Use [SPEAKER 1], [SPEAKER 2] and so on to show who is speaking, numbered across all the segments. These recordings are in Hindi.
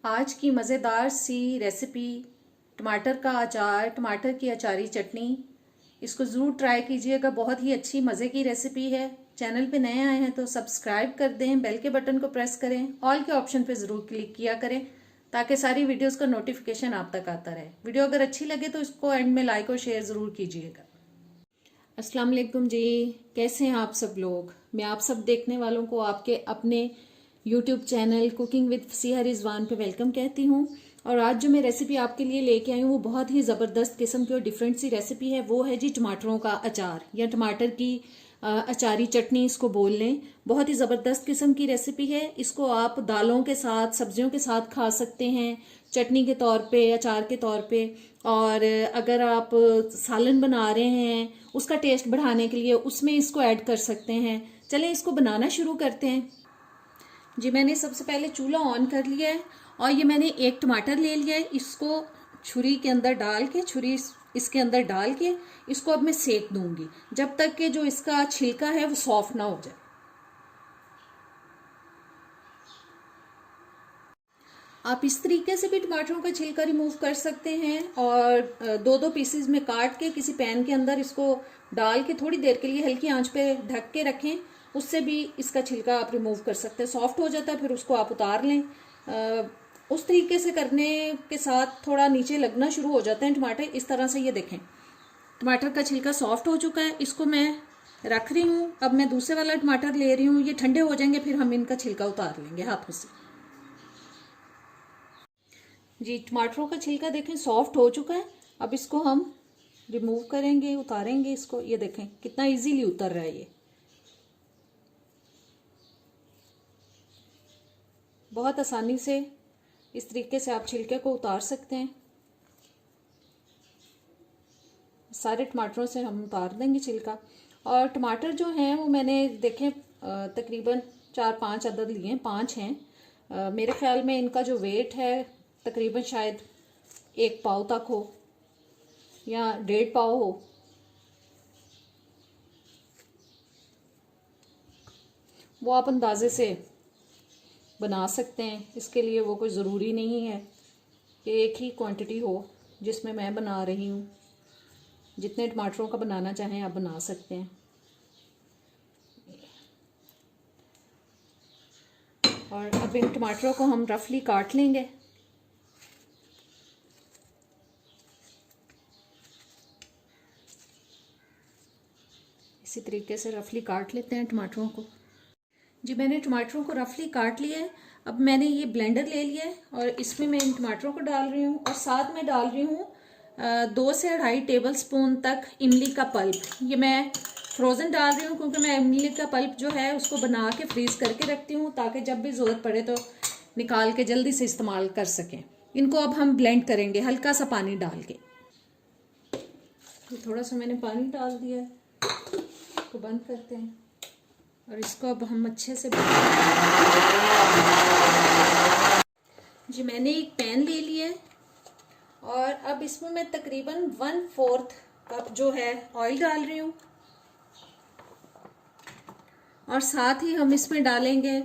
[SPEAKER 1] आज की मज़ेदार सी रेसिपी टमाटर का अचार, टमाटर की अचारी चटनी। इसको ज़रूर ट्राई कीजिएगा, बहुत ही अच्छी मज़े की रेसिपी है। चैनल पे नए आए हैं तो सब्सक्राइब कर दें, बेल के बटन को प्रेस करें, ऑल के ऑप्शन पे ज़रूर क्लिक किया करें ताकि सारी वीडियोस का नोटिफिकेशन आप तक आता रहे। वीडियो अगर अच्छी लगे तो इसको एंड में लाइक और शेयर ज़रूर कीजिएगा। अस्सलाम वालेकुम जी, कैसे हैं आप सब लोग। मैं आप सब देखने वालों को आपके अपने YouTube channel cooking with Fasiha Rizwan पे वेलकम कहती हूँ। और आज जो मैं रेसिपी आपके लिए लेके आई हूँ वो बहुत ही ज़बरदस्त किस्म की और डिफरेंट सी रेसिपी है। वो है जी टमाटरों का अचार या टमाटर की अचारी चटनी इसको बोल लें। बहुत ही ज़बरदस्त किस्म की रेसिपी है। इसको आप दालों के साथ, सब्जियों के साथ खा सकते हैं, चटनी के तौर पे, अचार के तौर पे। और अगर आप सालन बना रहे हैं उसका टेस्ट बढ़ाने के लिए उसमें इसको ऐड कर सकते हैं। चलें इसको बनाना शुरू करते हैं। जी, मैंने सबसे पहले चूल्हा ऑन कर लिया है और ये मैंने एक टमाटर ले लिया है। इसको छुरी के अंदर डाल के, छुरी इसके अंदर डाल के इसको अब मैं सेक दूंगी जब तक कि जो इसका छिलका है वो सॉफ्ट ना हो जाए। आप इस तरीके से भी टमाटरों का छिलका रिमूव कर सकते हैं और दो दो पीसेस में काट के किसी पैन के अंदर इसको डाल के थोड़ी देर के लिए हल्की आंच पे ढक के रखें। उससे भी इसका छिलका आप रिमूव कर सकते हैं। सॉफ्ट हो जाता है फिर उसको आप उतार लें। उस तरीके से करने के साथ थोड़ा नीचे लगना शुरू हो जाते हैं टमाटर। इस तरह से ये देखें, टमाटर का छिलका सॉफ्ट हो चुका है। इसको मैं रख रही हूँ। अब मैं दूसरे वाला टमाटर ले रही हूँ। ये ठंडे हो जाएंगे फिर हम इनका छिलका उतार लेंगे हाथों से। जी, टमाटरों का छिलका देखें सॉफ्ट हो चुका है। अब इसको हम रिमूव करेंगे, उतारेंगे इसको। ये देखें कितना इजीली उतर रहा है। ये बहुत आसानी से इस तरीके से आप छिलके को उतार सकते हैं। सारे टमाटरों से हम उतार देंगे छिलका। और टमाटर जो हैं वो मैंने देखें तकरीबन 4-5 अदद लिए हैं, 5 हैं। मेरे ख्याल में इनका जो वेट है तकरीबन शायद 1 पाव तक हो या 1.5 पाव हो। वो आप अंदाजे से बना सकते हैं। इसके लिए वो कोई ज़रूरी नहीं है कि एक ही क्वांटिटी हो जिसमें मैं बना रही हूँ। जितने टमाटरों का बनाना चाहें आप बना सकते हैं। और अब इन टमाटरों को हम रफली काट लेंगे। इसी तरीके से रफली काट लेते हैं टमाटरों को। जी, मैंने टमाटरों को रफली काट लिया है। अब मैंने ये ब्लेंडर ले लिया है और इसमें मैं इन टमाटरों को डाल रही हूँ और साथ में डाल रही हूँ 2 से 2.5 टेबल स्पून तक इमली का पल्प। ये मैं फ्रोज़न डाल रही हूँ क्योंकि मैं इमली का पल्प जो है उसको बना के फ्रीज करके रखती हूँ ताकि जब भी ज़रूरत पड़े तो निकाल के जल्दी से इस्तेमाल कर सकें। इनको अब हम ब्लेंड करेंगे हल्का सा पानी डाल के। थोड़ा सा मैंने पानी डाल दिया है, इसको बंद करते हैं और इसको अब हम अच्छे से जी, मैंने एक पैन ले लिया है और अब इसमें मैं तकरीबन 1/4 कप जो है ऑयल डाल रही हूँ। और साथ ही हम इसमें डालेंगे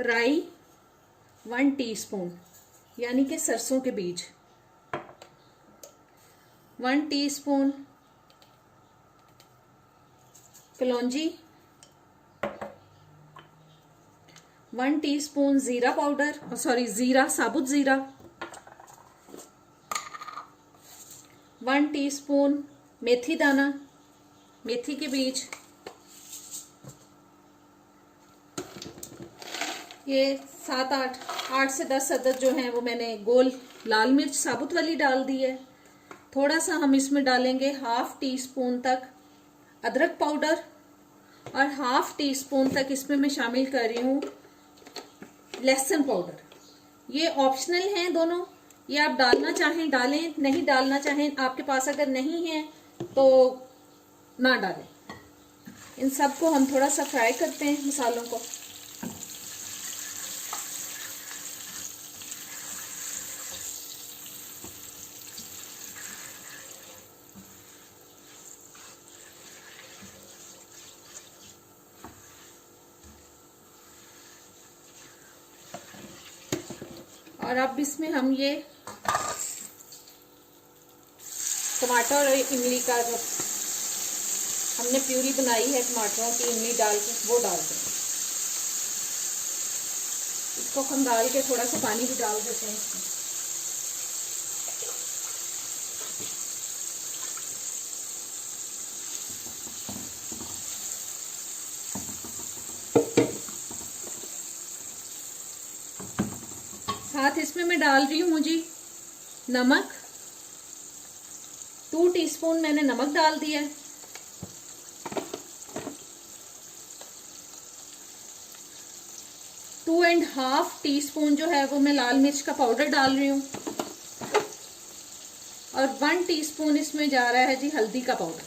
[SPEAKER 1] राई 1 टीस्पून, यानी कि सरसों के बीज 1 टीस्पून, कलौंजी 1 टीस्पून, जीरा पाउडर, जीरा, साबुत जीरा 1 टीस्पून, मेथी दाना, मेथी के बीज, ये 8 से 10 अदद जो हैं वो मैंने गोल लाल मिर्च साबुत वाली डाल दी है। थोड़ा सा हम इसमें डालेंगे 1/2 टीस्पून तक अदरक पाउडर और 1/2 टीस्पून तक इसमें मैं शामिल कर रही हूँ लहसुन पाउडर। ये ऑप्शनल हैं दोनों, ये आप डालना चाहें डालें, नहीं डालना चाहें आपके पास अगर नहीं है तो ना डालें। इन सबको हम थोड़ा सा फ्राई करते हैं मसालों को। और अब इसमें हम ये टमाटर और इमली का जो हमने प्यूरी बनाई है टमाटरों की इमली डाल के वो डाल दें। इसको हम डाल के थोड़ा सा पानी भी डाल देते हैं इसमें। साथ इसमें मैं डाल रही हूँ जी नमक, 2 टीस्पून मैंने नमक डाल दिया है। टू एंड हाफ टीस्पून जो है वो मैं लाल मिर्च का पाउडर डाल रही हूँ और 1 टीस्पून इसमें जा रहा है जी हल्दी का पाउडर।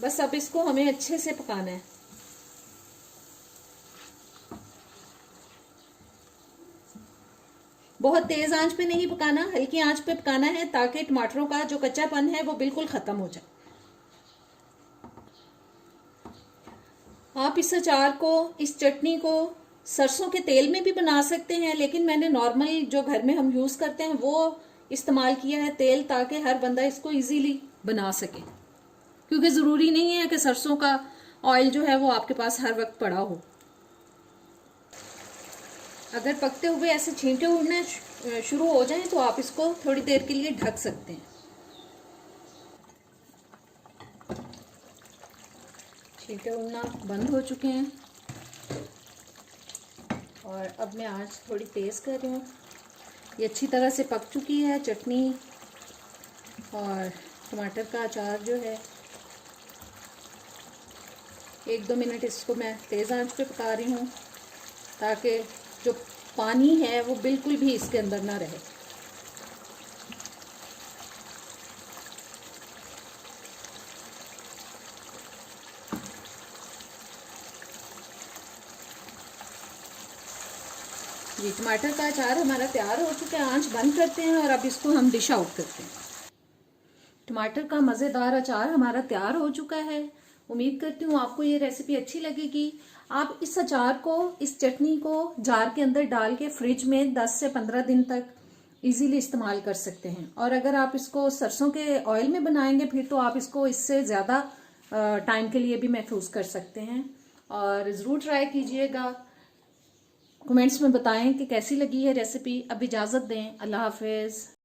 [SPEAKER 1] बस अब इसको हमें अच्छे से पकाना है। बहुत तेज आंच पे नहीं पकाना, हल्की आंच पे पकाना है ताकि टमाटरों का जो कच्चापन है वो बिल्कुल खत्म हो जाए। आप इस अचार को, इस चटनी को सरसों के तेल में भी बना सकते हैं, लेकिन मैंने नॉर्मल जो घर में हम यूज करते हैं वो इस्तेमाल किया है तेल, ताकि हर बंदा इसको इजीली बना सके। क्योंकि जरूरी नहीं है कि सरसों का ऑयल जो है वो आपके पास हर वक्त पड़ा हो। अगर पकते हुए ऐसे छींटे उड़ने शुरू हो जाएं तो आप इसको थोड़ी देर के लिए ढक सकते हैं। छींटे उड़ना बंद हो चुके हैं और अब मैं आंच थोड़ी तेज कर रही हूँ। ये अच्छी तरह से पक चुकी है चटनी और टमाटर का अचार जो है। 1-2 मिनट इसको मैं तेज़ आंच पे पका रही हूँ ताकि जो पानी है वो बिल्कुल भी इसके अंदर ना रहे। जी टमाटर का अचार हमारा तैयार हो चुका है। आंच बंद करते हैं और अब इसको हम डिश आउट करते हैं। टमाटर का मज़ेदार अचार हमारा तैयार हो चुका है। उम्मीद करती हूँ आपको ये रेसिपी अच्छी लगेगी। आप इस अचार को, इस चटनी को जार के अंदर डाल के फ्रिज में 10 से 15 दिन तक इजीली इस्तेमाल कर सकते हैं। और अगर आप इसको सरसों के ऑयल में बनाएंगे फिर तो आप इसको इससे ज़्यादा टाइम के लिए भी महफूज कर सकते हैं। और ज़रूर ट्राई कीजिएगा। कमेंट्स में बताएं कि कैसी लगी है रेसिपी। अब इजाज़त दें। अल्लाह हाफिज़।